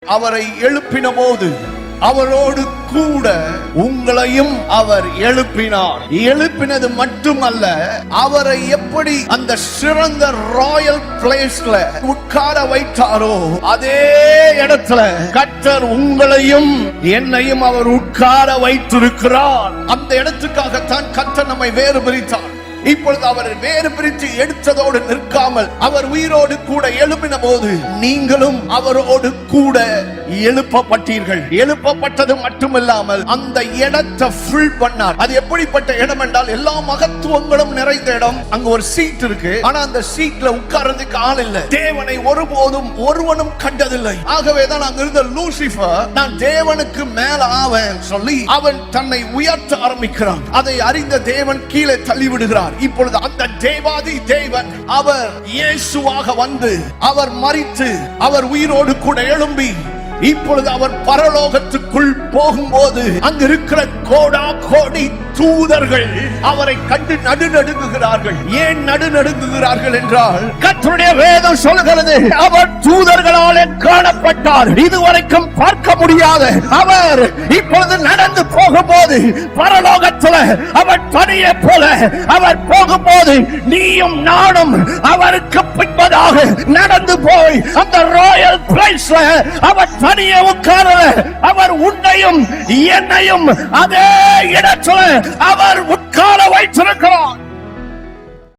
அவரை எழுப்பின போது அவரோடு கூட உங்களையும் அவர் எழுப்பினார். எழுப்பினது மட்டுமல்ல, அவரை எப்படி அந்த சிறந்த ராயல் பிளேஸ்ல உட்கார வைத்தாரோ அதே இடத்துல கர்த்தர் உங்களையும் என்னையும் அவர் உட்கார வைத்திருக்கிறார். அந்த இடத்துக்காகத்தான் கர்த்தர் நம்மை வேறு பிரித்தார். இப்பொழுது அவர் வேறு பிரித்து எடுத்ததோடு நிற்காமல் அவர் உயிரோடு கூட எழுப்பின போது நீங்களும் அவரோடு கூட எழுப்பப்பட்டீர்கள். எழுப்பப்பட்டது மட்டுமில்லாமல் அந்த இடத்தை ஃபில் பண்ணார். அது எப்படிப்பட்ட இடம் என்றால் எல்லா மகத்துவங்களும் நிறைந்த இடம். அங்க ஒரு சீட் இருக்கு, ஆனா அந்த சீட்ல உட்கார்றதுக்கு ஆள் இல்லை. தேவனை ஒருபோதும் ஒருவனும் கண்டதில்லை. ஆகவேதான் அங்க இருந்த லூசிபர் நான் தேவனுக்கு மேல ஆவேன் சொல்லி அவன் தன்னை உயர்த்த ஆரம்பிக்கிறான். அதை அறிந்த தேவன் கீழே தள்ளிவிடுகிறார். இப்பொழுது அந்த தேவாதி தேவன் அவர் இயேசுவாக வந்து அவர் மரித்து அவர் உயிரோடு கூட எழும்பி இப்பொழுது அவர் பரலோகத்துக்குள் போகும்போது அங்கு இருக்கிற கோடா கோடி தூதர்கள் அவரை கண்டு நடுநடுங்குகிறார்கள். ஏன் நடுநடுங்குகிறார்கள் என்றால் கர்த்தருடைய வேதம் சொல்கிறது அவர் தூதர்களாலே காணப்பட்டார். இதுவரைக்கும் பார்க்க முடியாத அவர் இப்பொழுது நடந்து போகும்போது பரலோகத்தில் அவர் தனியே போல அவர் போகும்போது நீயும் நானும் அவருக்கு பின்பதாக நடந்து போய் அந்த ராயல் பிளேஸ்ல அவர் தனியே உட்கார அவர் உன்னையும் என்னையும் அதே இடத்துல அவர் உட்கார வைத்திருக்கிறார்.